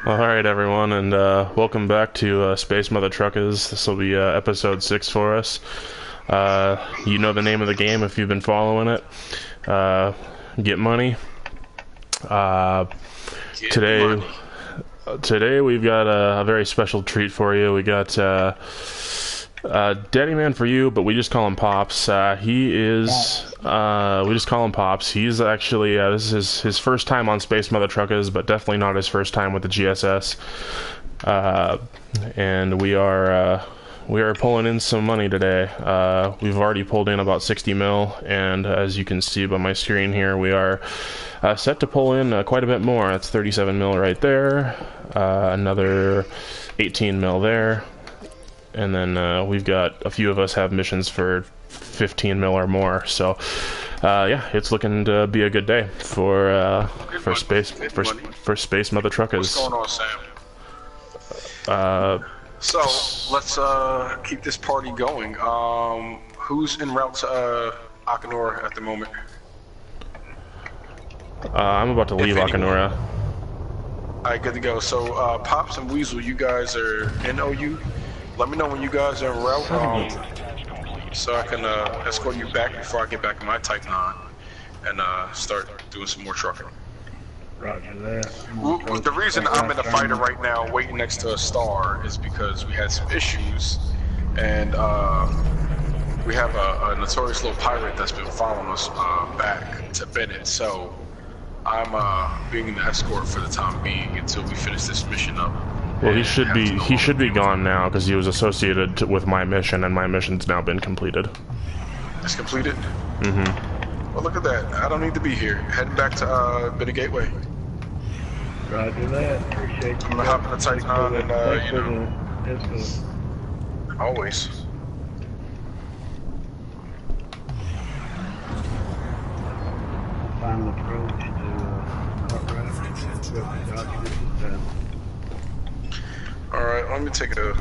Alright, everyone, and welcome back to Space Mother Truckas. This will be episode 6 for us. You know the name of the game if you've been following it. Get money. Today, Money. today we've got a very special treat for you. We got Daddy Man for you, but we just call him Pops. He is, we just call him Pops. He's actually, this is his first time on Space Mother Truckas, but definitely not his first time with the GSS. And we are pulling in some money today. We've already pulled in about 60 mil, and as you can see by my screen here, we are set to pull in quite a bit more. That's 37 mil right there, another 18 mil there. And then we've got a few of us have missions for 15 mil or more. So yeah, it's looking to be a good day for Space Mother Truckas. What's going on, Sam? So let's keep this party going. Who's en route to Akanora at the moment? I'm about to leave Akanora. Alright, good to go. So Pops and Weasel, you guys are in OU. Let me know when you guys are en route, so I can escort you back before I get back in my Type 9 and start doing some more trucking. Roger that. The reason I'm in a fighter right now, waiting next to a star, is because we had some issues, and we have a notorious little pirate that's been following us back to Bennett. So I'm being the escort for the time being until we finish this mission up. Well, he should be gone now because he was associated with my mission, and my mission's now been completed. It's completed? Mm-hmm. Well, look at that. I don't need to be here. Heading back to Bennett Gateway. Roger that. Appreciate you. I'm gonna hop in the Type 9 and, you know. Always. Final approach to Cartwright. Alright, let me take a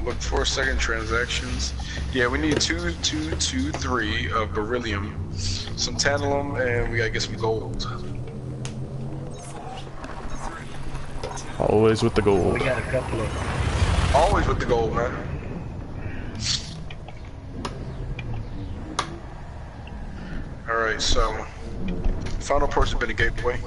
look for a second. Transactions. Yeah, we need 223 of beryllium, some tantalum, and we gotta get some gold. Always with the gold. We got a couple of. Always with the gold, man. Alright, so final port's been a gateway.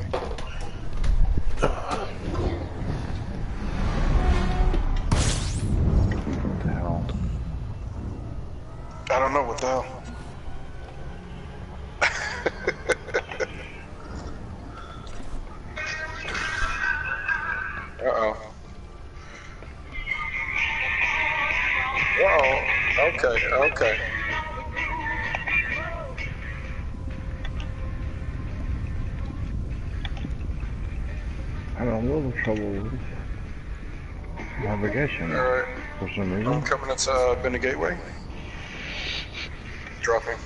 I don't know what the hell. Uh-oh. Uh-oh. Okay, okay. I'm having a little trouble with navigation Alright. for some reason. I'm coming into Bennett Gateway. Dropping.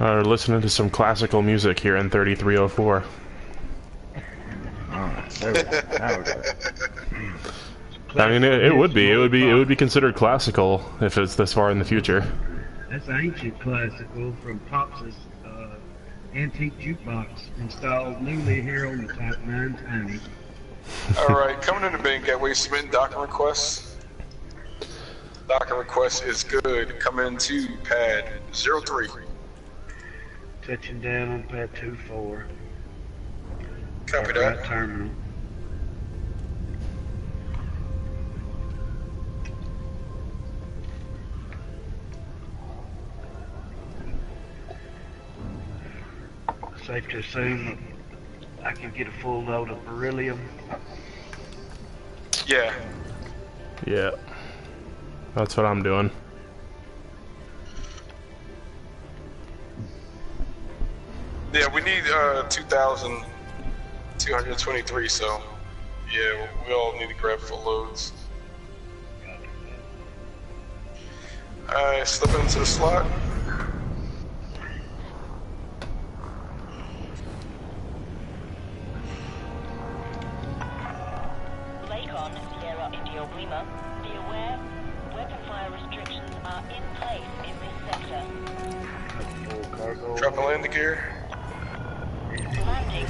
Listening to some classical music here in 3304. Alright, there we go. Now we got it. I mean, it would be considered classical if it's this far in the future. That's ancient classical from Pops' antique jukebox installed newly here on the Type 9 Tiny. Alright, coming into Bennett Gateway, submitting docker requests. Docker request is good. Coming into pad 03. Touching down on pad 24. Copy Right that. terminal. Safe to assume that I can get a full load of beryllium. Yeah. Yeah. That's what I'm doing. Yeah, we need 2,223, so yeah, we all need to grab full loads. Alright, slip into the slot. Lakon, Sierra Indio Lima, be aware, weapon fire restrictions are in place in this sector. Full cargo. Drop a landing gear. Landing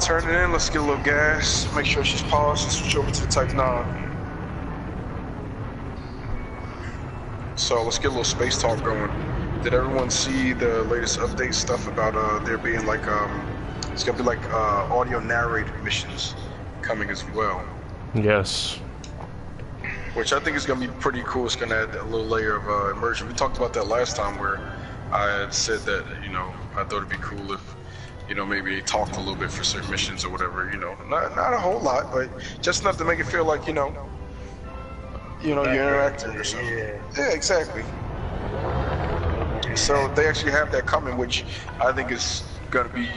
Turn it in, let's get a little gas. Make sure she's paused and switch over to the Type 9. So let's get a little space talk going. Did everyone see the latest update stuff about there being like it's gonna be like audio narrated missions coming as well? Yes. Which I think is gonna be pretty cool. It's gonna add a little layer of immersion. We talked about that last time where I had said that, you know, I thought it'd be cool if, you know, maybe they talked a little bit for certain missions or whatever, you know. Not a whole lot, but just enough to make it feel like, you know, you're interacting or something. Yeah, exactly. So they actually have that coming, which I think is gonna be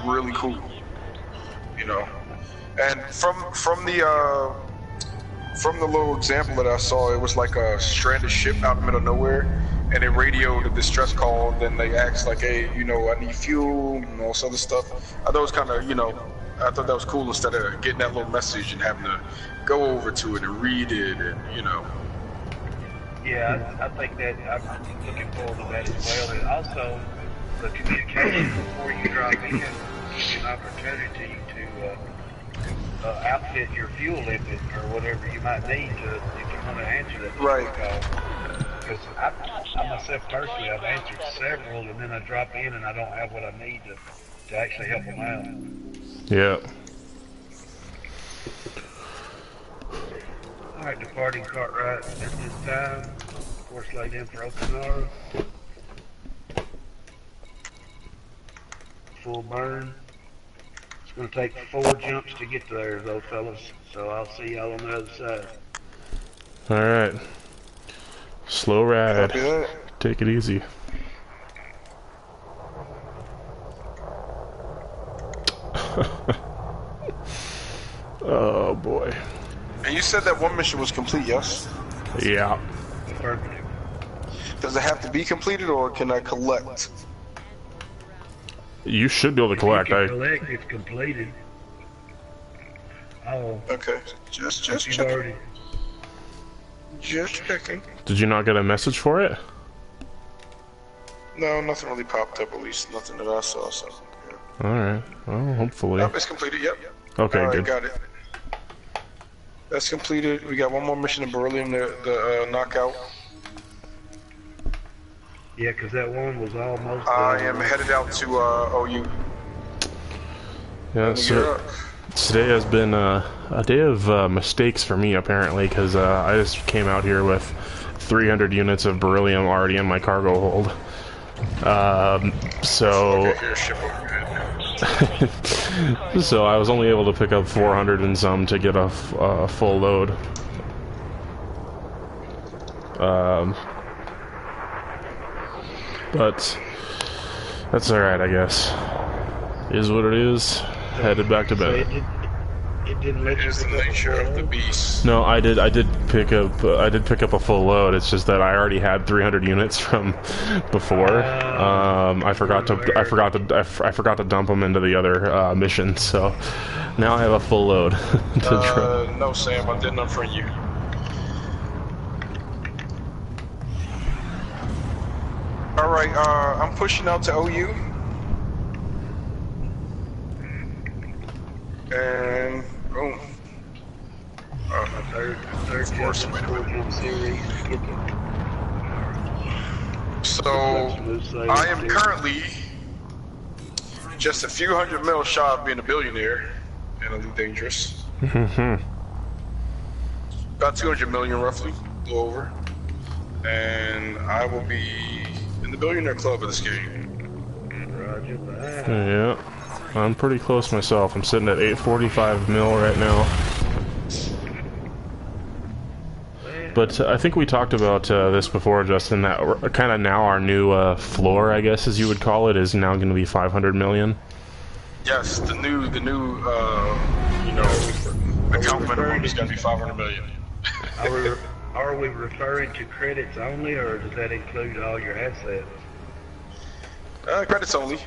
really cool. You know. And from the little example that I saw, it was like a stranded ship out in the middle of nowhere, and they radioed a distress call, and then they asked like, hey, you know, I need fuel and all this other stuff. I thought it was kind of, you know, I thought that was cool instead of getting that little message and having to go over to it and read it, and you know. Yeah, I think that I'm looking forward to that as well. And also, the communication before you drop in gives you an opportunity to outfit your fuel limit or whatever you might need to, if you want to answer that Right. call. Because I myself personally, I've answered several, and then I drop in and I don't have what I need to actually help them out. Yeah. Alright, departing Cartwright at this time. Course laid in for Okinawa. Full burn. It's going to take 4 jumps to get there, though, fellas. So I'll see y'all on the other side. Alright. Slow ride. Copy that. Take it easy. Oh boy. And you said that one mission was complete, yes? Yeah. Affirmative. Does it have to be completed, or can I collect? You should be able to collect. You can collect, it's completed. Oh, Okay, just you've checking. already. Just checking. Did you not get a message for it? No, nothing really popped up, at least nothing that I saw, so. Yeah. Alright. Well, hopefully. Nope, it's completed, yep. Okay, Alright, good. got it. That's completed. We got one more mission in beryllium, the knockout. Yeah, because that one was almost. I am headed out to OU. Yeah, so today has been a day of mistakes for me, apparently, because I just came out here with 300 units of beryllium already in my cargo hold. So Okay, here, ship overhead. so I was only able to pick up 400 and some to get a full load. But that's alright, I guess. Is what it is. Headed back to So bed. it didn't let you Here's the pick up nature a of the full beast. No, I did pick up a full load. It's just that I already had 300 units from before. I forgot to dump them into the other mission, so now I have a full load. No, Sam, I didn't unfriend you. Alright, I'm pushing out to OU. And boom. third Of course, jump wait a in the minute. 4 jump series. Get So I am currently just a few hundred mil shy of being a billionaire and Elite Dangerous. About 200 million roughly, a little over. And I will be in the billionaire club of this game. Roger that. Yeah, I'm pretty close myself. I'm sitting at 845 mil right now. But I think we talked about this before, Justin, that kind of now our new floor, I guess, as you would call it, is now going to be 500 million. Yes, the new account minimum is going to be 500 million. Are we referring to credits only, or does that include all your assets? Credits only.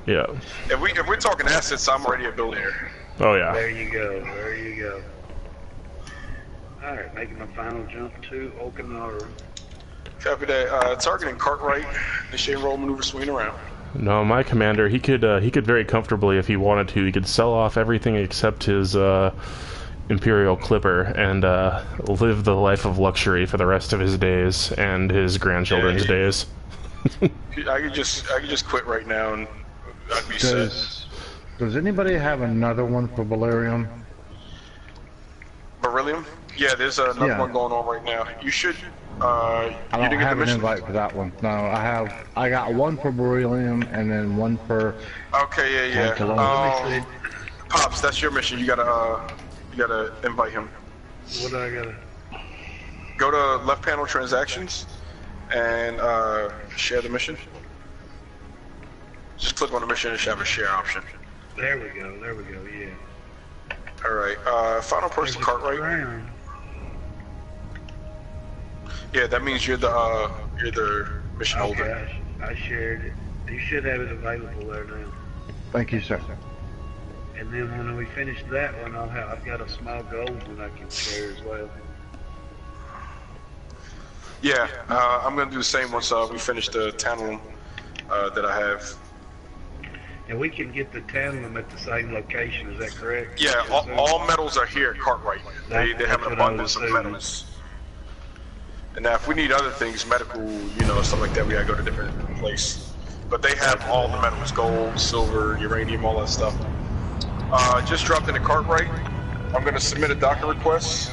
Yeah. If we're talking assets, I'm already a billionaire. Oh, yeah. There you go. There you go. Alright, making my final jump to Okinawa. Copy that. Targeting Cartwright. Initiate roll maneuver swing around. No, my commander, he could very comfortably, if he wanted to, he could sell off everything except his Imperial Clipper and live the life of luxury for the rest of his days and his grandchildren's days. I could just quit right now and I'd be set. Does anybody have another one for Valerium? Beryllium? Yeah, there's another one going on right now. You should. I don't have an invite for that one. No, I got one for Beryllium and then one for. Okay, yeah. Pops, that's your mission. You gotta invite him. What do I gotta? Go to left panel transactions and share the mission. Just click on the mission and have a share option. There we go, yeah. Alright, final person Cartwright. Yeah, that means you're the mission holder. I shared it. You should have it available there now. Thank you, sir. And then when we finish that one, I've got a small gold one I can share as well. Yeah, I'm gonna do the same once we finish the tantalum that I have. And we can get the tantalum at the same location, is that correct? Yeah, all metals are here at Cartwright. They have an abundance of metals. And now if we need other things, medical, stuff like that, we gotta go to a different place. But they have all the metals, gold, silver, uranium, all that stuff. Just dropped in the Cartwright. I'm gonna submit a docker request.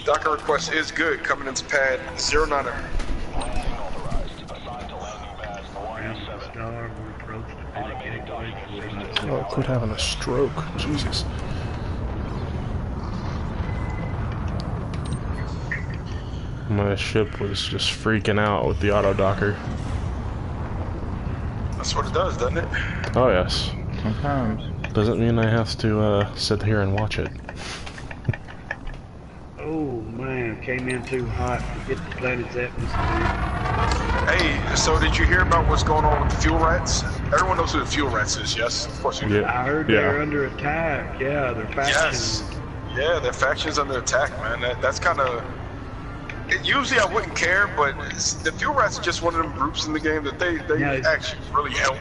Docker request is good, coming into pad 09er. Oh, quit having a stroke. Jesus. My ship was just freaking out with the auto docker. That's what it does, doesn't it? Oh yes. Sometimes. Doesn't mean I have to sit here and watch it. Oh man, came in too hot to get the planet's atmosphere. Hey, so did you hear about what's going on with the fuel rats? Everyone knows who the fuel rats is, yes? Of course you do. I heard they're under attack. Yeah, they're factions. Yes. Yeah, their factions under attack, man. That's kind of. Usually I wouldn't care, but the fuel rats are just one of them groups in the game that they actually really help.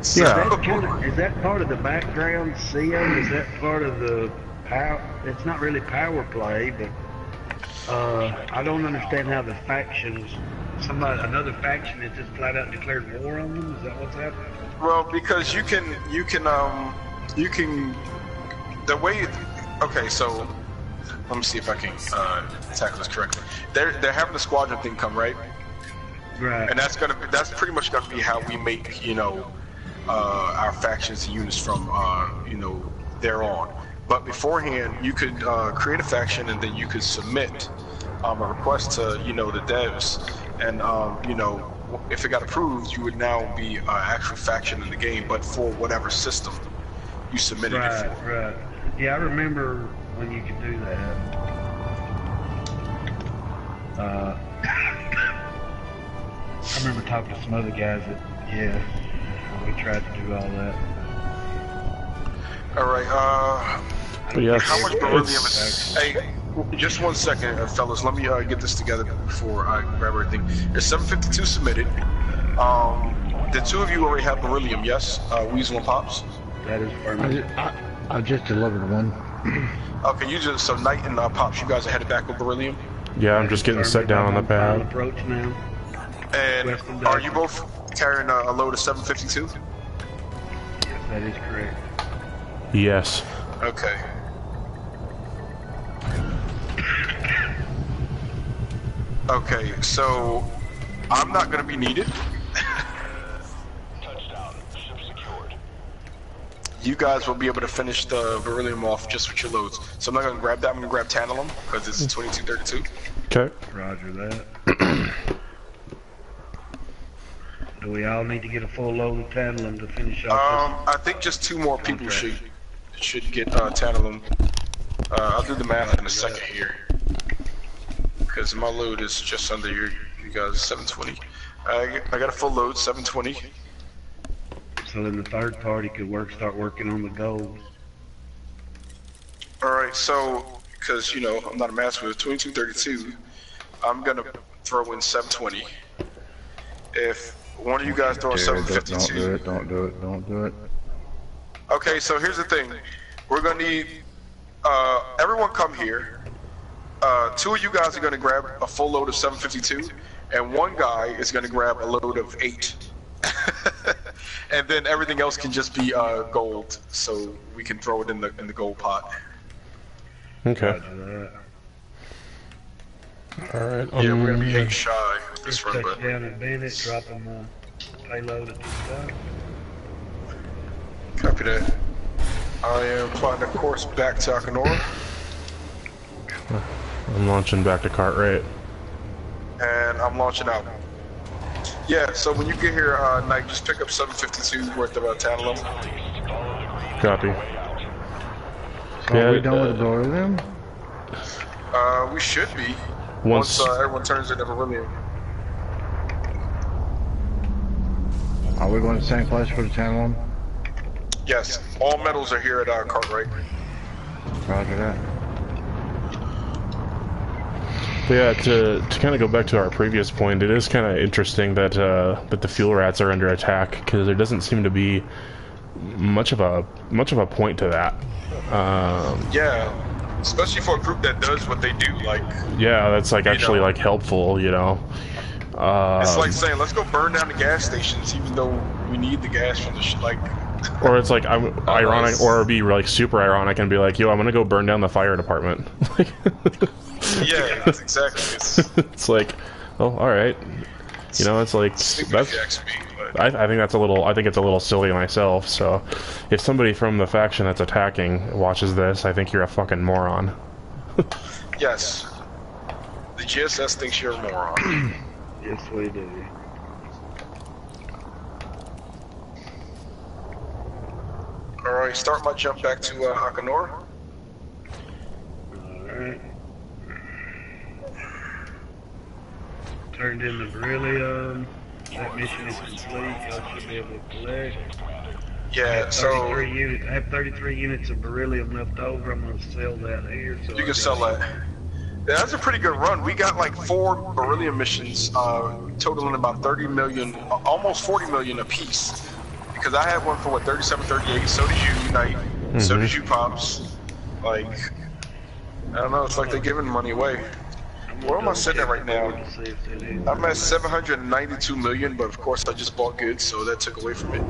So, Yeah. Is that part of the background SEAL? Is that part of the power? It's not really power play, but I don't understand how the factions. Another faction that just flat out declared war on them. Is that what's happening? Well, because you can the way. Okay, so let me see if I can tackle this correctly. They're having the squadron thing come, right? Right. And that's pretty much gonna be how we make our factions and units from there on. But beforehand, you could create a faction and then you could submit a request to the devs, and if it got approved, you would now be an actual faction in the game, but for whatever system you submitted it for. Right. Yeah, I remember when you could do that. I remember talking to some other guys that, we tried to do all that. All right. But yes, how much beryllium is? Hey, just 1 second, fellas. Let me get this together before I grab everything. There's 752 submitted. The two of you already have beryllium, yes? Weasel and Pops. That is permanent. I just delivered one. Okay, so Knight and Pops, you guys are headed back with beryllium. Yeah, I'm just getting set down on the pad. Approach now. And are you both carrying a load of 752? Yes, that is correct. Yes. Okay. Okay, so I'm not gonna be needed. Touchdown. Ship secured. You guys will be able to finish the beryllium off just with your loads. So I'm not gonna grab that. I'm gonna grab tantalum because it's 2232. Okay. Roger that. Do we all need to get a full load of tantalum to finish off I think just 2 more people should get tantalum. I'll do the math in a second here, because my load is just under you guys 720. I got a full load 720. So then the third party could start working on the gold. All right, so because I'm not a master with 2232, I'm gonna throw in 720. If one of you guys throwing 752. Don't do it. Okay, so here's the thing. We're gonna need everyone come here. 2 of you guys are gonna grab a full load of 752, and 1 guy is gonna grab a load of 8. And then everything else can just be gold, so we can throw it in the gold pot. Okay. Alright. Yeah, we're gonna be 8 shy this run, but Touchdown and Bennett dropping the payload at this time. copy that. I am plotting a course back to Akanora, I'm launching back to Cartwright. and I'm launching out. Yeah, so when you get here, Knight, just pick up 752 worth of tantalum. Copy. So are we done with the beryllium? We should be. Once Everyone turns into beryllium. Are we going to the same place for the tantalum? Yes, all metals are here at Cartwright. Roger that. Yeah, to kind of go back to our previous point, it is kind of interesting that that the fuel rats are under attack, because there doesn't seem to be much of a point to that. Yeah, especially for a group that does what they do. Like, yeah, that's like actually like helpful, you know. it's like saying, let's go burn down the gas stations, even though we need the gas from the like. Or it's like ironic, or it'd be like super ironic and be like, yo, I'm gonna go burn down the fire department. Yeah, exactly. It's like, oh, all right. You know, it's like that's. I think that's a little. I think it's a little silly myself. So, if somebody from the faction that's attacking watches this, I think you're a fucking moron. Yes, the GSS thinks you're a moron. Yes, we do. All right, start my jump back to Akanora. Alright. Turned in the beryllium. That mission is complete. Y'all should be able to collect. Yeah, so 33 units. I have 33 units of beryllium left over. I'm gonna sell that here. So you can sell that. Yeah, that's a pretty good run. We got like 4 beryllium missions, totaling about 30 million, almost 40 million a piece. Because I had one for what, 37, 38. So did you, Knight. So did you, Pops. Like, I don't know. It's like they're giving money away. Where am I sitting at right now? I'm at 792 million, but of course I just bought goods, so that took away from it.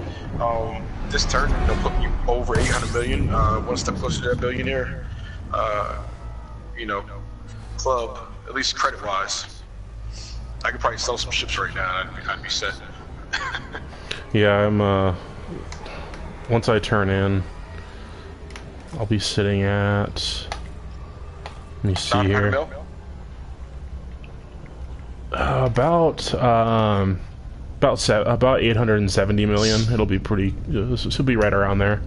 This turn, they'll put me over 800 million, one step closer to that billionaire, you know, club, at least credit-wise. I could probably sell some ships right now, and I'd be set. Yeah, I'm. Once I turn in, I'll be sitting at. Let me see here. Mil? About 870 million. It'll be pretty. This will be right around there.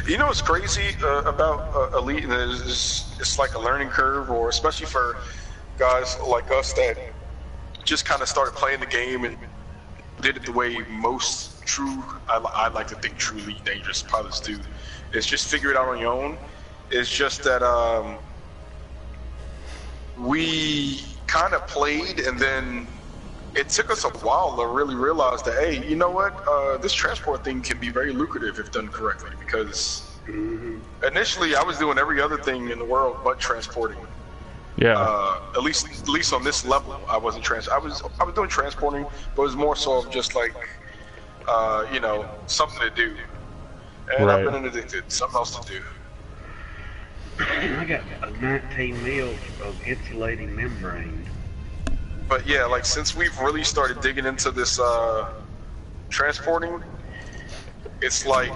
You know what's crazy about Elite? And it's like a learning curve, or especially for guys like us that just kind of started playing the game and did it the way most true, I like to think truly dangerous pilots do. It's just figure it out on your own. It's just that we kind of played, and then it took us a while to really realize that, hey, you know what? This transport thing can be very lucrative if done correctly. Because initially, I was doing every other thing in the world but transporting. Yeah. At least on this level, I wasn't I was doing transporting, but it was more so of just like, you know, something to do. And right. I've been addicted, something else to do. I got 19 mils of insulating membrane. But yeah, like since we've really started digging into this transporting, it's like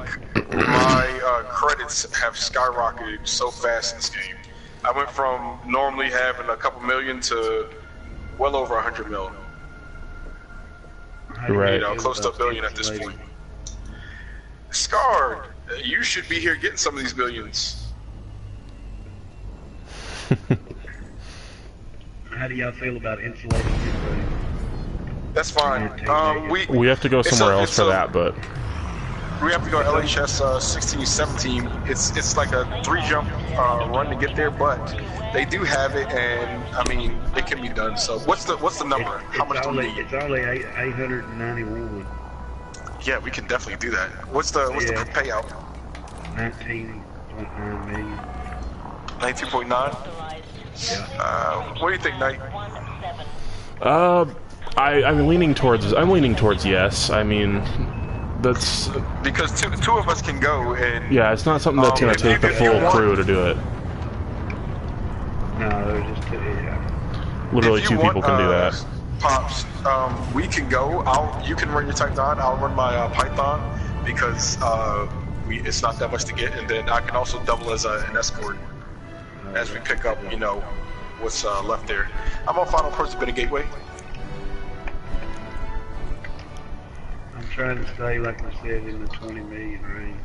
my credits have skyrocketed so fast in this game. I went from normally having a couple million to well over 100 mil. Right. You know, close to $1 billion at this point. Scarred, you should be here getting some of these billions. How do y'all feel about insulating membrane? That's fine. We have to go somewhere else for that, but we have to go LHS 16, 17. It's like a 3-jump run to get there, but they do have it, and I mean it can be done. So what's the number? How much do we need? It's only 891. Yeah, we can definitely do that. What's the payout? 19.9 million. 19.9. What do you think, Knight? I'm leaning towards yes. I mean, that's because two of us can go, and yeah, it's not something that's gonna take the full crew to do it. No, there's just Literally 2 people can do that. Pops, we can go. You can run your Type 9. I'll run my Python because it's not that much to get, and then I can also double as an escort as we pick up, you know, what's left there. I'm on final approach to Bennett Gateway. I'm trying to stay, like I said, in the 20 million range.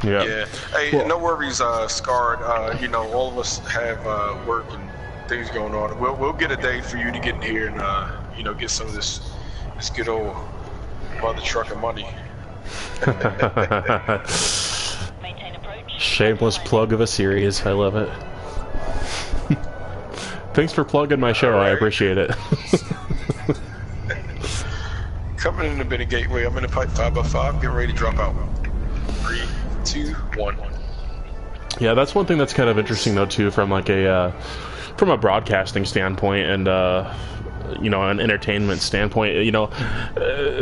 Yeah. Hey, no worries, Scarred. You know, all of us have work and things going on. We'll get a day for you to get in here and you know, get some of this good old mother trucker money. Shameless plug of a series. I love it. Thanks for plugging my show. I appreciate it. Coming in the Bennett Gateway. I'm in the pipe 5x5. Getting ready to drop out. 3, 2, 1. Yeah, that's one thing that's kind of interesting though too, from like a broadcasting standpoint and you know, an entertainment standpoint. You know,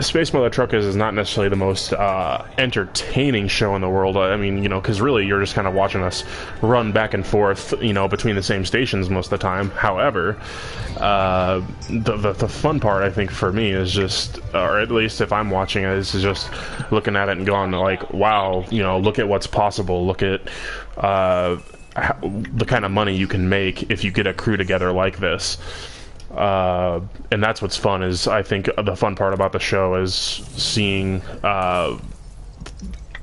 Space Mother Truckas is not necessarily the most entertaining show in the world. I mean, you know, because really you're just kind of watching us run back and forth, you know, between the same stations most of the time. However, the fun part, I think, for me is just, or at least if I'm watching it, is just looking at it and going like, wow, you know, look at what's possible. Look at the kind of money you can make if you get a crew together like this. And that's what's fun, is I think the fun part about the show is seeing the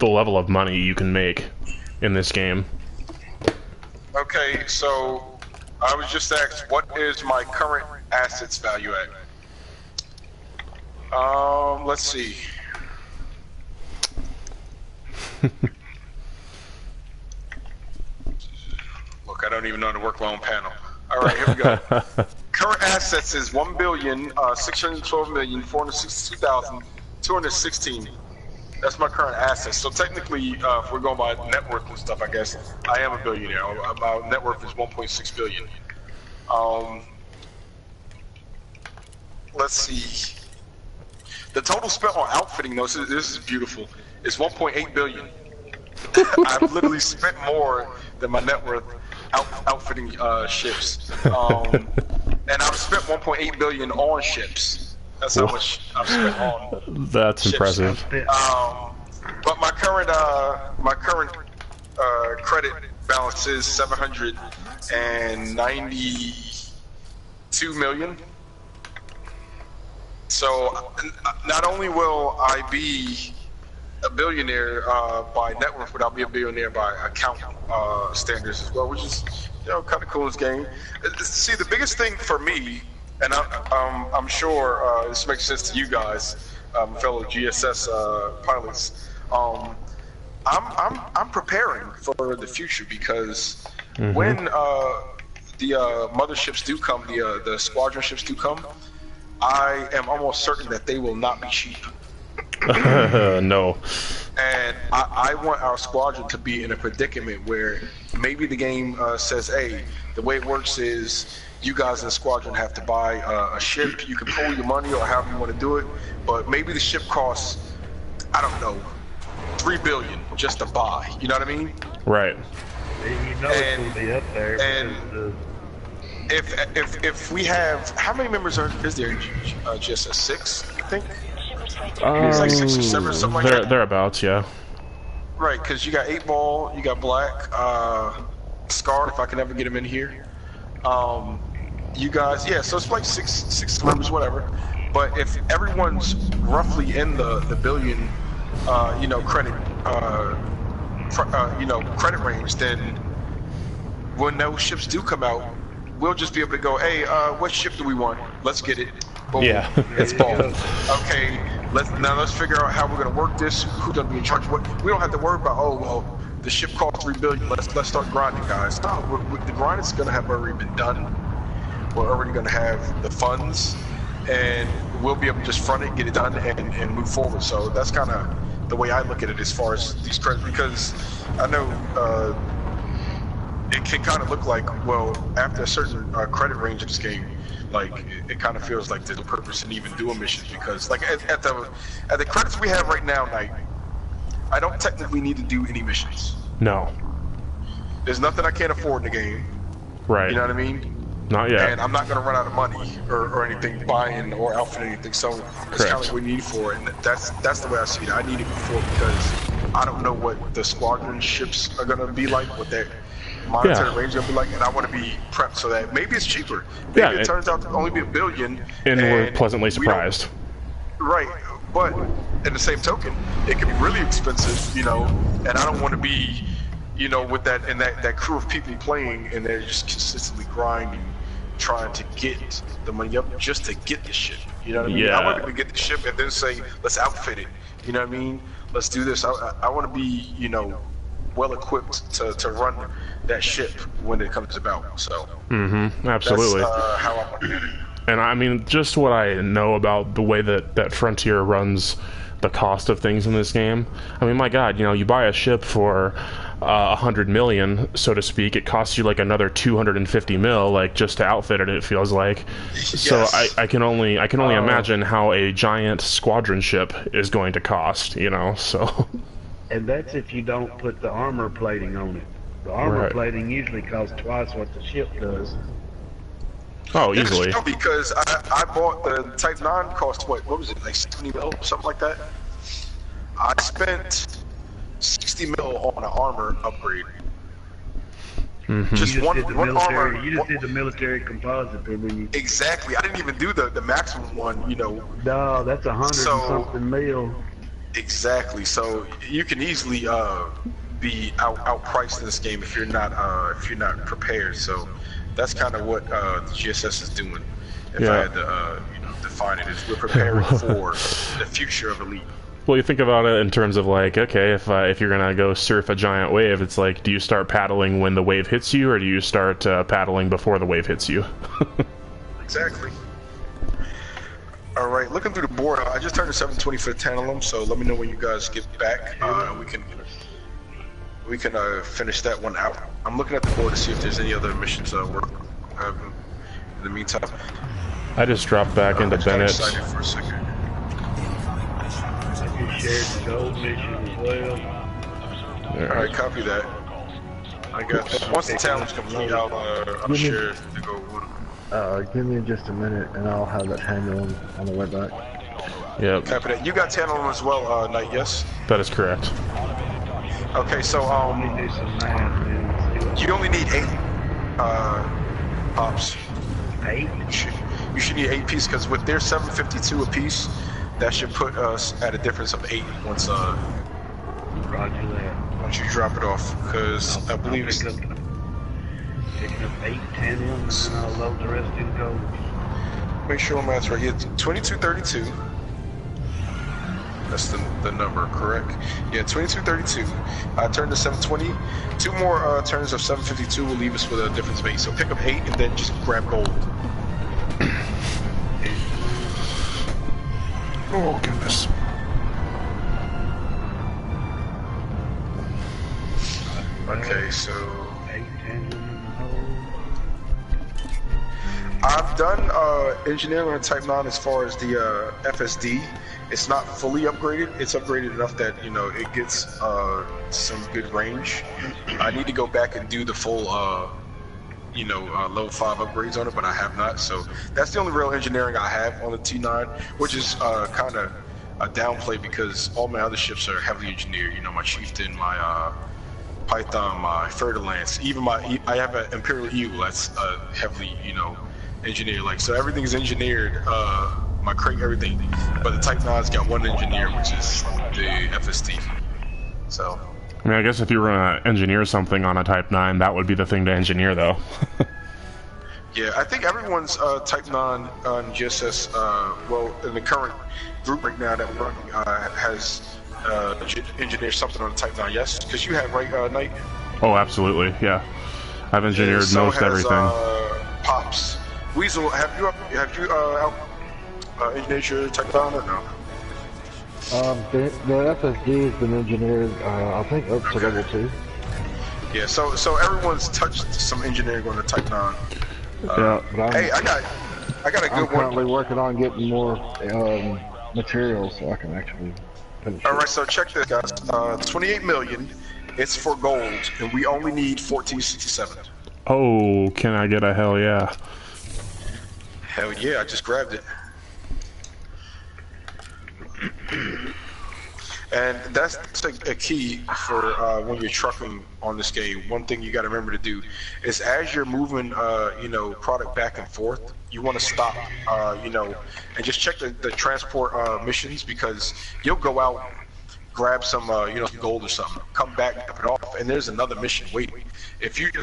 level of money you can make in this game. Okay, so I was just asked, what is my current assets value at? Let's see. Look, I don't even know how to work my own panel. All right, here we go. Current assets is 1,612,462,216. That's my current assets. So technically, if we're going by net worth and stuff, I guess I am a billionaire. My net worth is 1.6 billion. Let's see. The total spent on outfitting, though, so this is beautiful, is 1.8 billion. I've literally spent more than my net worth outfitting ships. And I've spent 1.8 billion on ships. That's how much I've spent on. That's ships. impressive. But my current credit balance is 792 million. So not only will I be a billionaire by net worth, but I'll be a billionaire by account standards as well, which is, you know, kind of cool in this game. See, the biggest thing for me, and I'm sure this makes sense to you guys, fellow GSS pilots. I'm preparing for the future because when the motherships do come, the squadron ships do come, I am almost certain that they will not be cheap. No. And I want our squadron to be in a predicament where maybe the game says, hey, the way it works is you guys in the squadron have to buy a ship. You can pool your money or however you want to do it, but maybe the ship costs, I don't know, 3 billion just to buy. You know what I mean? Right. You know it's going to be up there. And if we have, how many members is there in GSS? 6, I think? It's like 6 or 7 or something like that. Thereabouts, yeah. Right, because you got 8 Ball, you got Black, Scarred, if I can ever get him in here. You guys, yeah, so it's like six members, whatever. But if everyone's roughly in the billion, you know, credit range, then when those ships do come out, we'll just be able to go, hey, what ship do we want? Let's get it. Boom. Yeah. It's boom. Okay, let's figure out how we're gonna work this. Who's gonna be in charge of what? We don't have to worry about, oh well, the ship cost $3 billion. Let's start grinding, guys. No, the grind is gonna have already been done. We're already gonna have the funds, and we'll be able to just front it, get it done, and move forward. So that's kind of the way I look at it as far as these credits, because I know it can kind of look like, well, after a certain credit range in this game, like it kind of feels like there's no purpose in even doing missions, because like at the credits we have right now, Knight, I don't technically need to do any missions. No. There's nothing I can't afford in the game. Right. You know what I mean? Not yet. And I'm not going to run out of money or anything buying or outfitting anything, so it's kind of like we need for it, and that's the way I see it. I need it before, because I don't know what the squadron ships are going to be like, what their monetary range is going to be like, and I want to be prepped so that maybe it's cheaper. Maybe it turns out to only be $1 billion. And we're pleasantly surprised. Right, but in the same token, it can be really expensive, you know, and I don't want to be, you know, with that and that crew of people playing, and they're just consistently grinding, trying to get the money up just to get the ship. You know what I mean? Yeah. I want to get the ship and then say, let's outfit it. You know what I mean? Let's do this. I want to be, you know, well equipped to run that ship when it comes about. So. Absolutely. That's how I want to do it. And I mean, just what I know about the way that Frontier runs the cost of things in this game. I mean, my God, you know, you buy a ship for 100 million, so to speak. It costs you like another 250 mil, like just to outfit it. It feels like. Yes. So I can only imagine how a giant squadron ship is going to cost. You know, so. And that's if you don't put the armor plating on it. The armor plating usually costs twice what the ship does. Oh, easily. No, because I bought the Type 9 cost what was it, like 70 mil, something like that? I spent 60 mil on an armor upgrade. Just one armor. You just did the military composite, and then you... Exactly. I didn't even do the maximum one, you know. No, that's 100 and something mil. Exactly. So you can easily be outpriced in this game if you're not prepared. So that's kind of what the GSS is doing. If I had to define it, is we're preparing for the future of Elite. Well, you think about it in terms of like, okay, if you're gonna go surf a giant wave, it's like, do you start paddling when the wave hits you, or do you start paddling before the wave hits you? Exactly. All right, looking through the board, I just turned to 720 for the Tantalum, so let me know when you guys get back. We can finish that one out. I'm looking at the board to see if there's any other missions we're having in the meantime. I just dropped back into Bennett. Excited for a second. Shared the gold mission as well. Alright, copy that. I got that. Once the Tantalum's complete, I'll share the gold one. Give me just a minute and I'll have that handle on the way back. Yep. Copy that. You got Tantalum as well, Knight, yes? That is correct. Okay, so you only need 8 pops. 8? You should need 8 pieces, because with their 752 a piece, that should put us at a difference of 8 once Roger that. once you drop it off, because I believe it's picking up 8 Tantalums, and I'll load the rest in gold. make sure my math's right. Yeah, 2232. That's the number, correct? Yeah, 2232. I turned to 720. 2 more turns of 752 will leave us with a difference of 8. So pick up 8 and then just grab gold. Oh goodness. Okay, so 8 Tantalum in the hole. I've done engineering on Type 9 as far as the FSD. It's not fully upgraded. It's upgraded enough that, you know, it gets some good range. I need to go back and do the full, level 5 upgrades on it, but I have not. So that's the only real engineering I have on the T9, which is kind of a downplay because all my other ships are heavily engineered. You know, my Chieftain, my Python, my Fer-de-Lance, even I have an Imperial Eagle that's heavily, engineered. Like, so everything is engineered. My crate, everything, but the Type 9's got one engineer, which is the FSD. So. I mean, I guess if you were gonna engineer something on a Type 9, that would be the thing to engineer, though. Yeah, I think everyone's Type 9 on GSS, well, in the current group right now that we're running, has engineered something on the Type 9, yes? Because you have, right, Knight? Oh, absolutely, yeah. I've engineered so most has, everything. Pops. Weasel, have you engineered your Type 9 or no? The FSD has been engineered, I think up to level 2. Yeah, so everyone's touched some engineering on the Type 9. Yeah. But Hey, I got a good I'm currently one. working on getting more materials so I can actually finish All right, it. so check this, guys. 28 million. It's for gold, and we only need 1467. Oh, can I get a hell yeah? Hell yeah! I just grabbed it. And that's a key for when you're trucking on this game. One thing you got to remember to do is as you're moving, product back and forth, you want to stop, and just check the transport missions, because you'll go out, grab some, some gold or something, come back, drop it off, and there's another mission waiting. If you do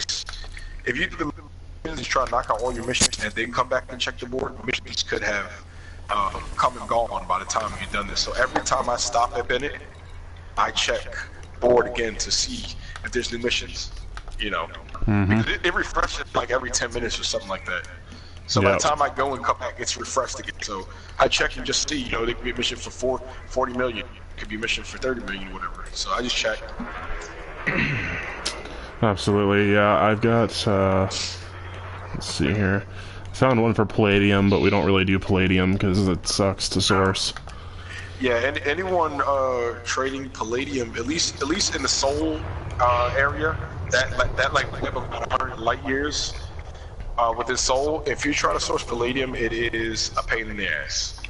the missions, try to knock out all your missions, and then come back and check the board, missions could have come and gone by the time you've done this. So every time I stop at Bennett, I check board again to see if there's new missions, because it refreshes like every 10 minutes or something like that. So by the time I go and come back, it's refreshed again. So I check and just see, there could be a mission for 40 million, it could be a mission for 30 million, whatever. So I just check. Absolutely, yeah. I've got, let's see here. Found one for palladium, but we don't really do palladium because it sucks to source. Yeah, and anyone trading palladium, at least in the Soul area, that we have about 100 light years within Soul. If you try to source palladium, it is a pain in the ass.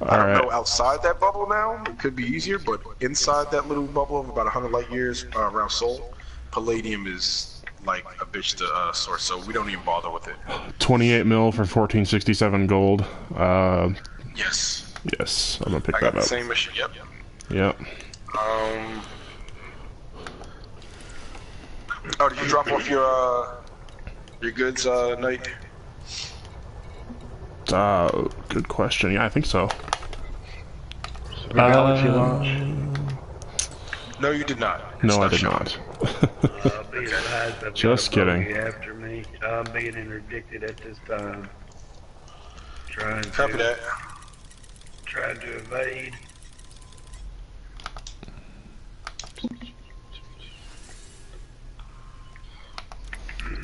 I don't know outside that bubble now, it could be easier, but inside that little bubble of about 100 light years around Soul, palladium is like a bitch to source, so we don't even bother with it. 28 mil for 1467 gold. Yes. Yes, I'm gonna pick that up. I got the same mission. Yep. Yep. Oh, did you drop off your goods, Knight? Good question. Yeah, I think so. Galaxy launch. No, you did not. No, I did not. Just kidding. After me, I'm being interdicted at this time. Copy that. Trying to evade.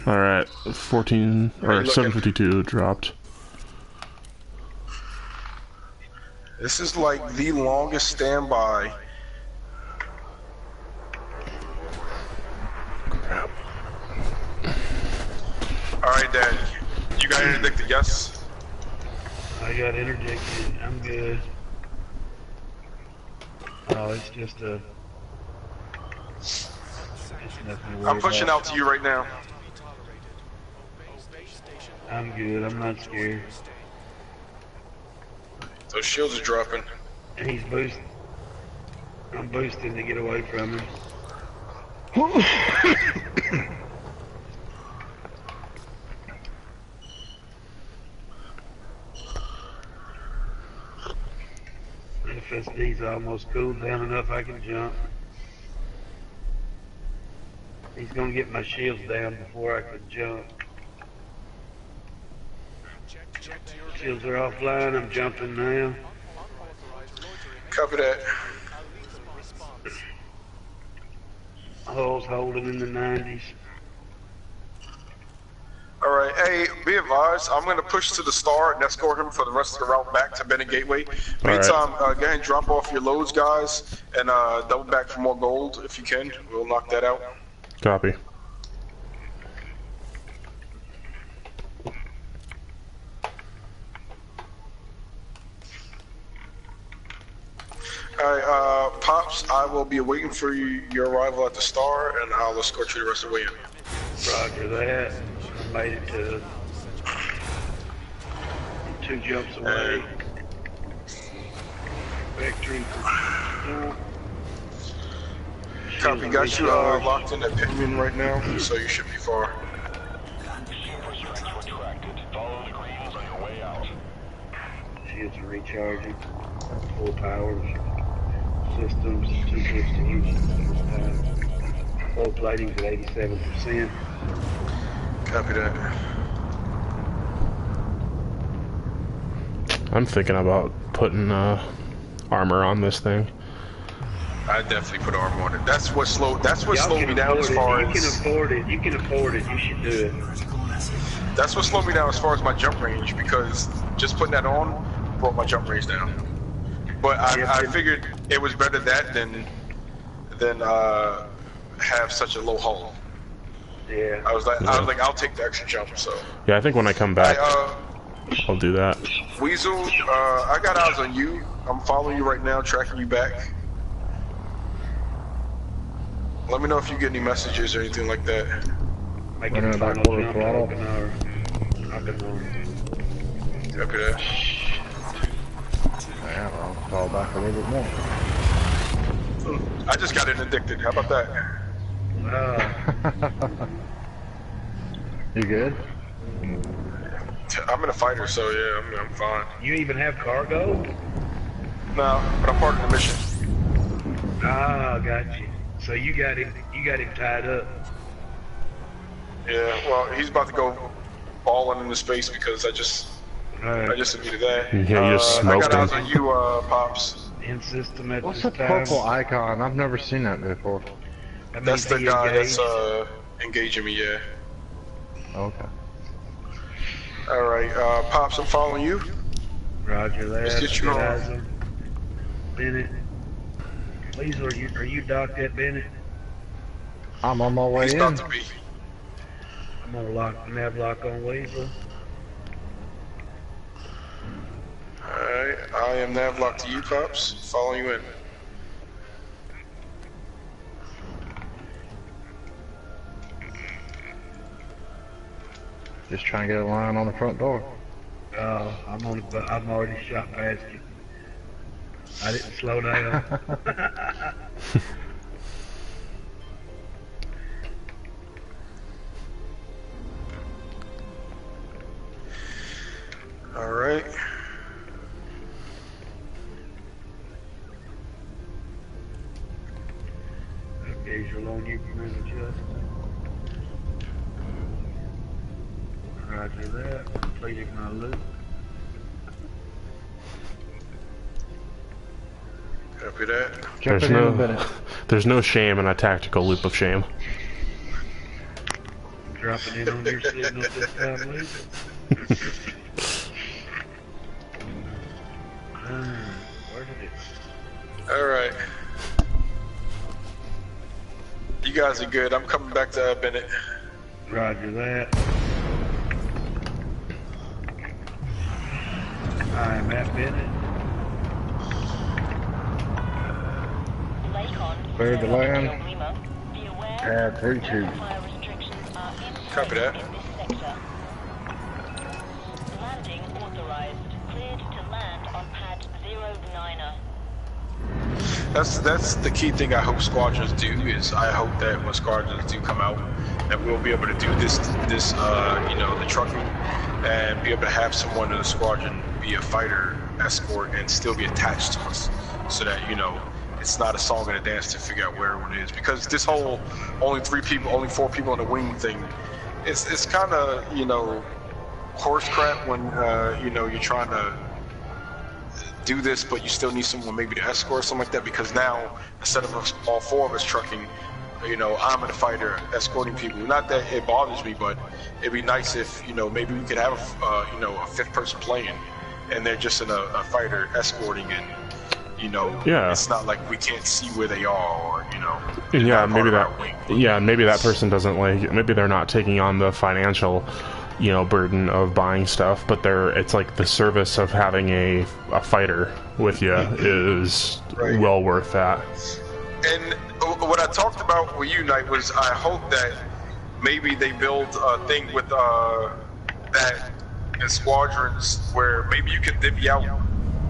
All right, 14 or 752 dropped. This is like the longest standby. Crap. All right, Dad. You got interdicted, yes? I got interdicted. I'm good. Oh, it's just a. It's nothing to worry I'm pushing about. out to you right now. I'm good. I'm not scared. Those shields are dropping. And he's boosting. I'm boosting to get away from him. FSD's almost cooled down enough I can jump. He's gonna get my shields down before I can jump. Shields are offline, I'm jumping now. Copy that. Hull's holding in the 90s. Alright, hey, be advised, I'm going to push to the Star and escort him for the rest of the route back to Bennett Gateway. Meantime, go ahead and drop off your loads, guys, and double back for more gold if you can. We'll knock that out. Copy. Alright, Pops, I will be waiting for your arrival at the Star, and I'll escort you the rest of the way in. Roger that. I made it to 2 jumps away. Victory. Copy, got you locked in at Pittman right now, so you should be far. Shield restraints retract. recharging, full power systems, 250. Full plating's at 87%. Copy that. I'm thinking about putting armor on this thing. I definitely put armor on it. That's what slowed me down as far as... You can afford it. You can afford it. You should do it. That's what slowed me down as far as my jump range, because just putting that on brought my jump range down. But I figured it was better that than have such a low hull. Yeah. I was like, I'll take the extra jump. So. Yeah, I think when I come back, I'll do that. Weasel, I got eyes on you. I'm following you right now, tracking you back. Let me know if you get any messages or anything like that. Making a final jump, I've been on. Copy that. Yeah, I'll fall back a little bit more. I just got addicted. How about that? You good? I'm in a fighter, so yeah, I'm fine. You even have cargo? No, but I'm part of the mission. Ah, got you. So you got him tied up. Yeah, well, he's about to go balling into space because I just admitted that. Yeah, you just I smoked got eyes him. on you, Pops. In system at What's this that time. purple icon? I've never seen that before. That That's means the he guy engaged. that's engaging me, yeah. Okay. Alright, Pops, I'm following you. Roger that. Let's get you Good on. eyes on Bennett. Weasel, are you docked at Bennett? I'm on my way He's in. about to be. I'm gonna nav lock on Weasel. Alright, I am nav locked to you, Pops. Following you in. Just trying to get a line on the front door. Oh, I'm already shot past you. I didn't slow down. Alright. Visual on you, Commander Justin. Roger that. Completing my loop. Copy that. Jumping in a minute. There's no shame in a tactical loop of shame. Dropping in on your signal this time, Weasel. Where did it? Alright. You guys are good. I'm coming back to Bennett. Roger that. I'm at Bennett. Cleared the land. Pad 32. Copy that. Landing authorized. Cleared to land on pad 09er. That's the key thing I hope squadrons do, is I hope that when squadrons do come out, that we'll be able to do this you know, the trucking, and be able to have someone in the squadron be a fighter escort and still be attached to us, so that, you know, it's not a song and a dance to figure out where everyone is. Because this whole only 4 people on the wing thing, it's kind of, you know, horse crap when you know, you're trying to do this, but you still need someone maybe to escort or something like that. Because now, instead of us, all 4 of us trucking, you know, I'm in a fighter escorting people. Not that it bothers me, but it'd be nice if, you know, maybe we could have you know, a 5th person playing, and they're just in a fighter escorting, and, you know, Yeah. it's not like we can't see where they are, or, you know. And yeah, not part maybe of that. our wing. Yeah, maybe that person doesn't like. Maybe they're not taking on the financial, you know, burden of buying stuff, but it's like the service of having a fighter with you is Right. well worth that. And what I talked about with you, Knight, was I hope that maybe they build a thing with that in squadrons where maybe you can divvy out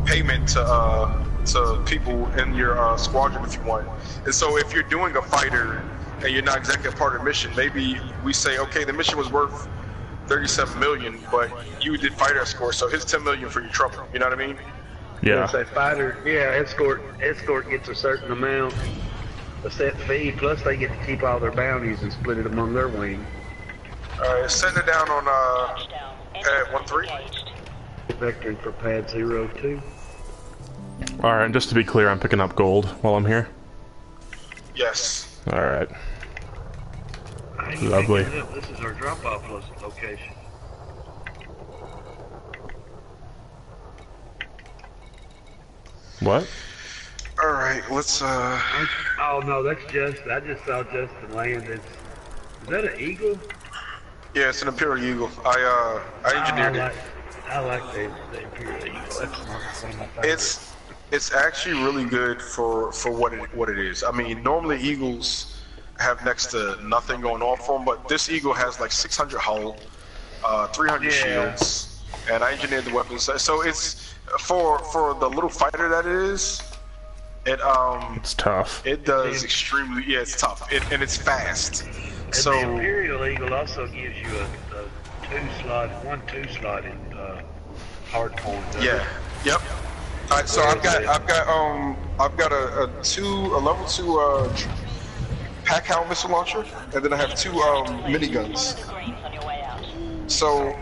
payment to people in your squadron if you want. And so if you're doing a fighter and you're not exactly a part of the mission, maybe we say, okay, the mission was worth 37 million, but you did fighter escort, so here's 10 million for your trouble. You know what I mean? Yeah. Say fighter, yeah, escort gets a certain amount, a set fee, plus they get to keep all their bounties and split it among their wing. Alright, send it down on Touchdown. pad 13. Engaged. Vectoring for pad 02. Alright, just to be clear, I'm picking up gold while I'm here. Yes. Alright. Hey, Lovely. This is our drop-off location. What? Alright, let's Oh no, that's I just saw Justin land. Is that an eagle? yeah, it's an Imperial Eagle. I engineered it. I like the Imperial Eagle. That's one of my favorites. It's actually really good for what it is. I mean, normally Eagles have next to nothing going on for them, but this Eagle has like 600 hull, 300 shields, and I engineered the weapons. So it's for the little fighter that it is. It's tough. It does extremely. Yeah, it's tough, and it's fast. And So the Imperial Eagle also gives you a two-slot in hard point. yeah, yep. All right, so I've got a level 2 pack hound missile launcher, and then I have 2 miniguns. Greens on your way out. So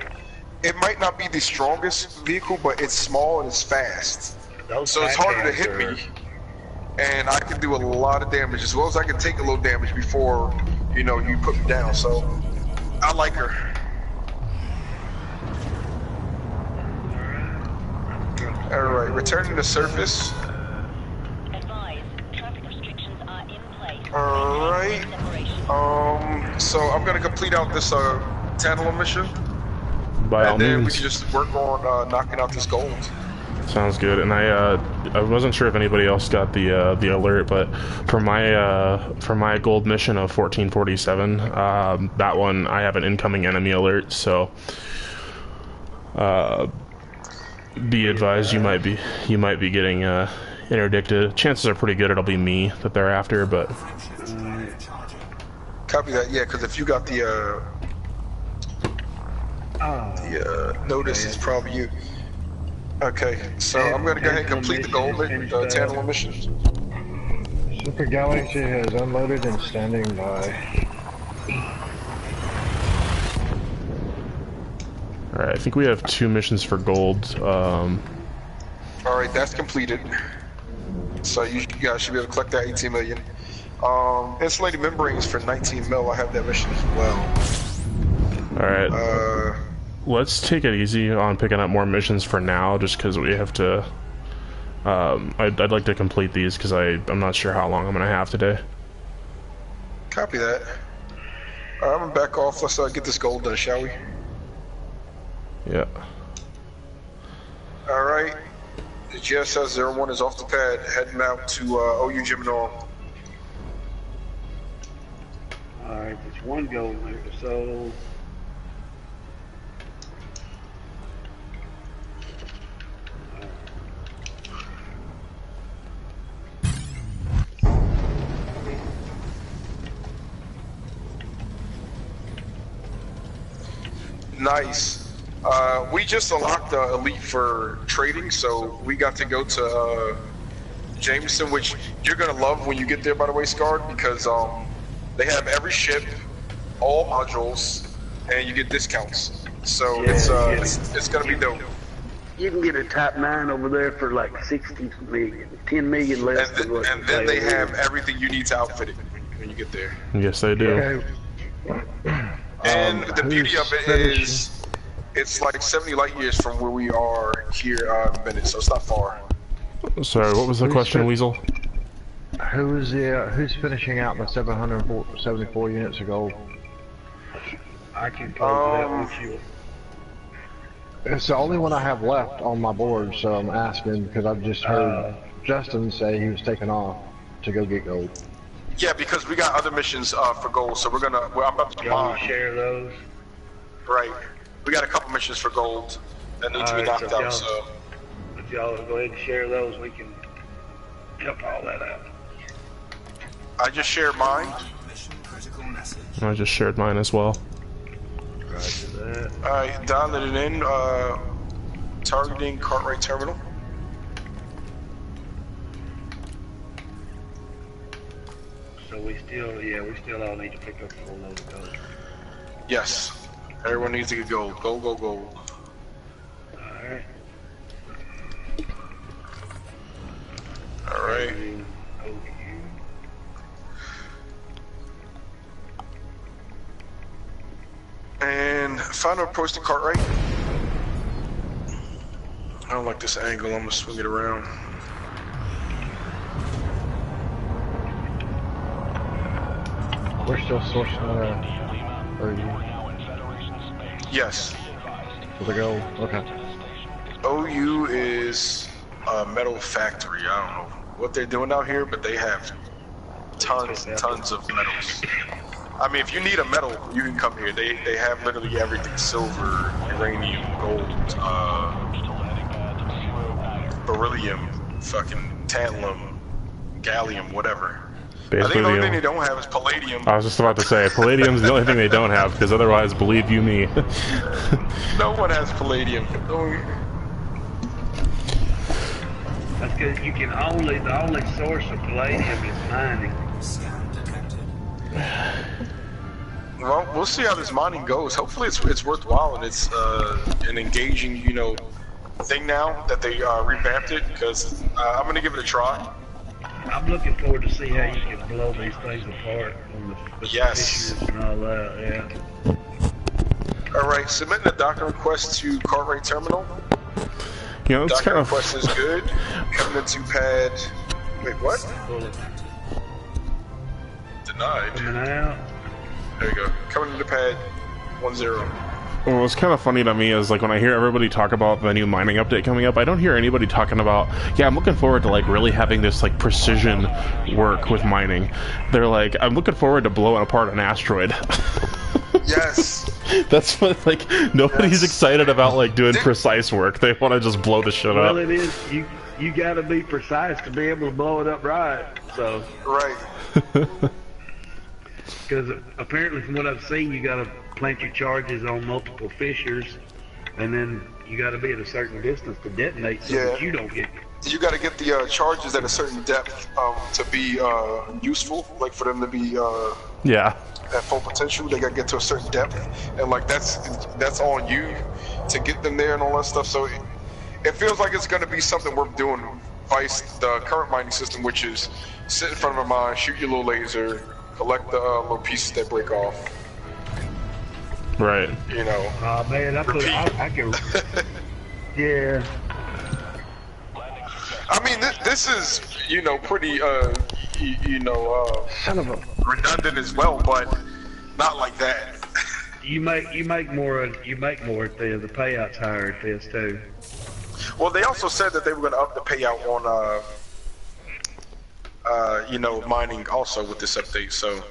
it might not be the strongest vehicle, but it's small and it's fast. So it's harder to hit me, and I can do a lot of damage as well as I can take a little damage before you put me down. So I like her. All right, returning to surface. Advise, traffic restrictions are in place. All right. So I'm gonna complete out this tantalum mission, By all and then we means. can just work on knocking out this gold. Sounds good. And I wasn't sure if anybody else got the alert, but for my gold mission of 1447, that one I have an incoming enemy alert. So be advised, you might be getting interdicted. Chances are pretty good it'll be me that they're after, but Copy that. Yeah, because if you got the notice, it's probably you. Okay, so I'm gonna go ahead and complete the gold tantalum mission. Super Galaxy has unloaded and standing by. alright, I think we have 2 missions for gold. All right, that's completed. So you guys should be able to collect that 18 million. Insulated membranes for 19 mil. I have that mission as well. Alright. Let's take it easy on picking up more missions for now, just because we have to. I'd like to complete these because I'm not sure how long I'm gonna have today. Copy that. All right, I'm gonna back off. Let's get this gold done, shall we? Yeah. All right. The GSS 01 is off the pad, heading out to OU Gemini. Alright, there's one gold there, so... Nice. We just unlocked the elite for trading, so we got to go to Jameson, which you're gonna love when you get there, by the way, Scarred, because they have every ship, all modules, and you get discounts. So it's gonna be dope. You can get a Type 9 over there for like 60 million, 10 million less than what And then they have everything you need to outfit it when you get there. Yes, they do. Okay. And the beauty of it is, it's like 70 light years from where we are here in Bennett, so it's not far. Sorry, what was the question, Weasel? Who's finishing out the 774 units of gold? I can close that with you. It's the only one I have left on my board, so I'm asking because I've just heard Justin say he was taking off to go get gold. Yeah, because we got other missions for gold, so I'm about to Y'all mine. share those? Right. We got a couple missions for gold that need to be knocked out, so... If y'all go ahead and share those, we can help all that out. I just shared mine. I just shared mine as well. Roger that. Alright, dialing it in. Targeting Cartwright Terminal. So we still all need to pick up a full load of gold. Yes. Everyone needs to get gold. Gold, gold, gold. Alright. Alright. And final approach to cart right. I don't like this angle. I'm gonna swing it around. We're still sourcing or you? Yes. For the gold? Okay. OU is a metal factory. I don't know what they're doing out here, but they have tons and tons of metals. I mean, if you need a metal, you can come here. They have literally everything: silver, uranium, gold, beryllium, fucking tantalum, gallium, whatever. Basically, I think the only thing they don't have is palladium. I was just about to say, palladium's the only thing they don't have, because otherwise, believe you me. No one has palladium. That's because the only source of palladium is mining. Well, we'll see how this mining goes. Hopefully it's worthwhile and it's an engaging, thing now that they revamped it, because I'm going to give it a try. I'm looking forward to see how you can blow these things apart on the Yes. fissures and all that, yeah. Alright, submitting a docker request to Cartwright Terminal. It's Docker kind of... request is good. Coming into pad... Wait, what? Denied. Coming out. There you go. Coming into pad 10. Well, what's kind of funny to me is, like, when I hear everybody talk about the new mining update coming up, I don't hear anybody talking about, yeah, I'm looking forward to, like, really having this, like, precision work with mining. They're like, I'm looking forward to blowing apart an asteroid. Yes. That's what, like, nobody's excited about, like, doing precise work. They want to just blow the shit up. Well, it is. You got to be precise to be able to blow it up right. So. Right. Because apparently, from what I've seen, you got to plant your charges on multiple fissures, and then you got to be at a certain distance to detonate, so that you don't get. You got to get the charges at a certain depth to be useful, like for them to be yeah. at full potential. They got to get to a certain depth, and like that's on you to get them there and all that stuff. So it feels like it's going to be something worth doing. Vice the current mining system, which is sit in front of a mine, shoot your little laser, collect the little pieces that break off. Right. Oh man, I can. Yeah. I mean, this is pretty Son of a... redundant as well, but not like that. You make more at this. The payouts higher at this too. Well, they also said that they were going to up the payout on mining also with this update. So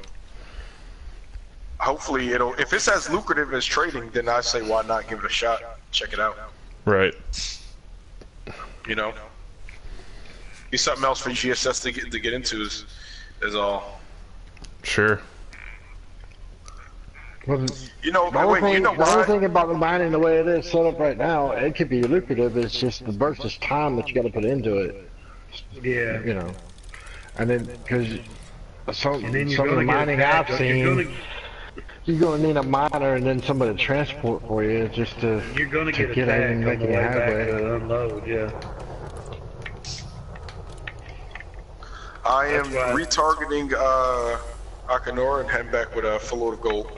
hopefully if it's as lucrative as trading, then I say why not give it a shot? Check it out. Right. Be something else for GSS to get into is all. Sure. Well, The only thing about the mining the way it is set up right now, it could be lucrative. It's just the versus time that you got to put into it. Yeah. And then because some of the gonna mining I've seen, you're going to need a miner and then somebody to transport for you just to get get attacked in and make on the it way back highway. to unload. Yeah. I am retargeting Akanora and heading back with a full load of gold.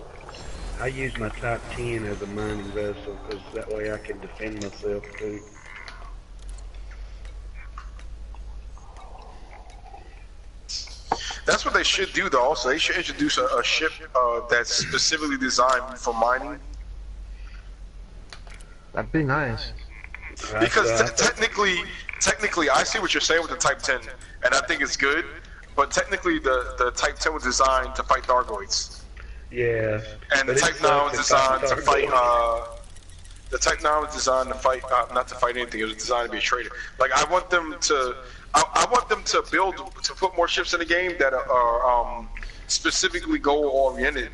I use my Type 10 as a mining vessel because that way I can defend myself too. That's what they should do, though. Also, they should introduce a ship that's specifically designed for mining. That'd be nice. Because technically, I see what you're saying with the Type 10, and I think it's good. But technically, the Type 10 was designed to fight Thargoids. Yeah. And the Type 9 was designed to fight. The Type 9 was designed to fight, not to fight anything. It was designed to be a trader. Like I want them to put more ships in the game that are specifically goal oriented.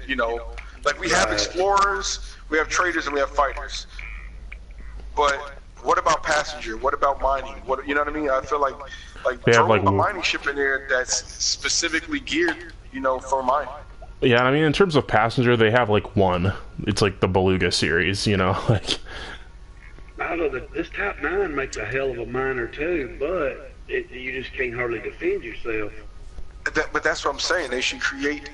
Like we have explorers, we have traders, and we have fighters. But what about passenger? What about mining? You know what I mean? I feel like They have, throw like, a mining ship in there that's specifically geared you know, for mine. Yeah, I mean, in terms of passenger, they have like one. It's like the Beluga series, you know, like. I know that this Type 9 makes a hell of a miner too, but you just can't hardly defend yourself. But that's what I'm saying. They should create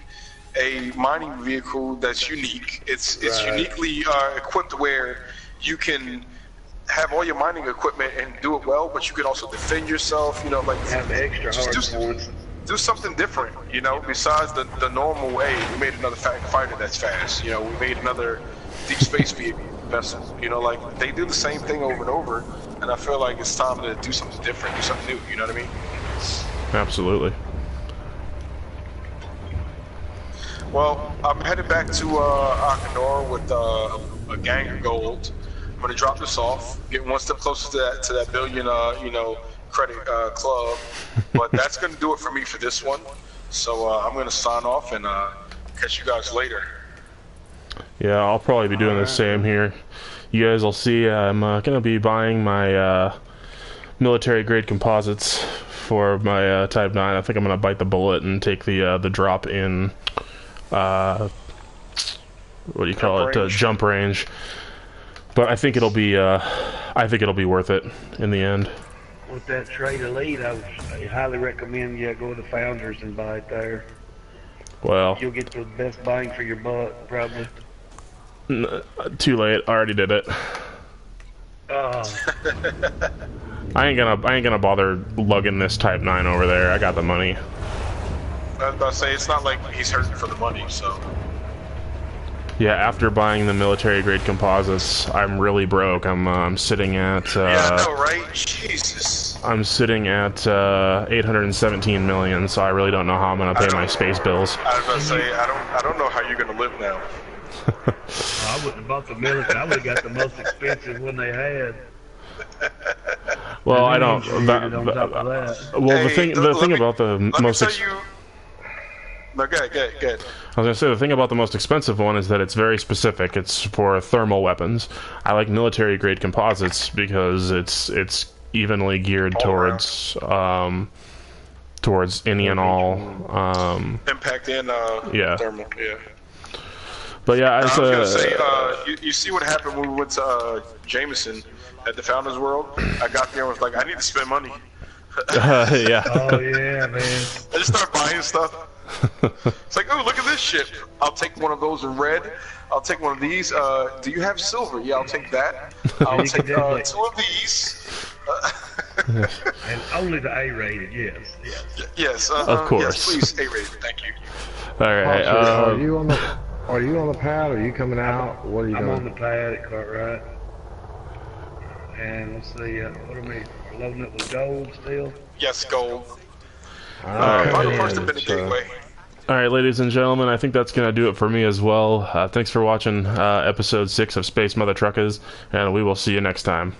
a mining vehicle that's unique. It's uniquely equipped where you can have all your mining equipment and do it well, but you can also defend yourself. You know, like have extra hard points. Do something different, you know, besides the normal way. We made another fighter that's fast, you know, we made another deep space vessel, you know, like they do the same thing over and over, and I feel like it's time to do something different, do something new, you know what I mean? Absolutely. Well, I'm headed back to Akinor with a gang of gold. I'm gonna drop this off, get one step closer to that billion, you know, credit club, but that's gonna do it for me for this one. So I'm gonna sign off and catch you guys later. Yeah, I'll probably be doing the same here. You guys will see. I'm gonna be buying my military grade composites for my Type 9. I think I'm gonna bite the bullet and take the drop in what do you call it? Jump range. But I think it'll be worth it in the end. With that trade elite, I highly recommend you go to the Founders and buy it there. Well, you'll get the best bang for your buck, probably. Too late. I already did it. Oh. I ain't gonna bother lugging this Type 9 over there. I got the money. I was about to say, it's not like he's hurting for the money, so. Yeah, after buying the military grade composites, I'm really broke. I'm sitting at yeah, I know, right? Jesus. I'm sitting at 817 million, so I really don't know how I'm gonna pay my space bills. I was about to say, I don't know how you're gonna live now. I wouldn't have bought the military. I would have got the most expensive one they had. Well, I don't. Well, hey, the thing about the most. No, go ahead. I was gonna say the thing about the most expensive one is that it's very specific. It's for thermal weapons. I like military grade composites because it's evenly geared towards any and all impact and yeah. Thermal. Yeah. But yeah, I was gonna say, you see what happened when we went to Jameson at the Founders World? I got there and was like, I need to spend money. Yeah. Oh yeah, man. I just started buying stuff. It's like, oh, look at this ship. I'll take one of those in red. I'll take one of these. Do you have silver? Yeah, I'll take that. I'll take 2 of these. And only the A-rated, yes. Yes, of course. Yes, please, A-rated. Thank you. All right. Are you on the pad? Or are you coming out? What are you doing? I'm on the pad at Cartwright. And let's see, what are we loading up with gold still? Yes, gold. Alright, ladies and gentlemen, I think that's going to do it for me as well. Thanks for watching episode 6 of Space Mother Truckas, and we will see you next time.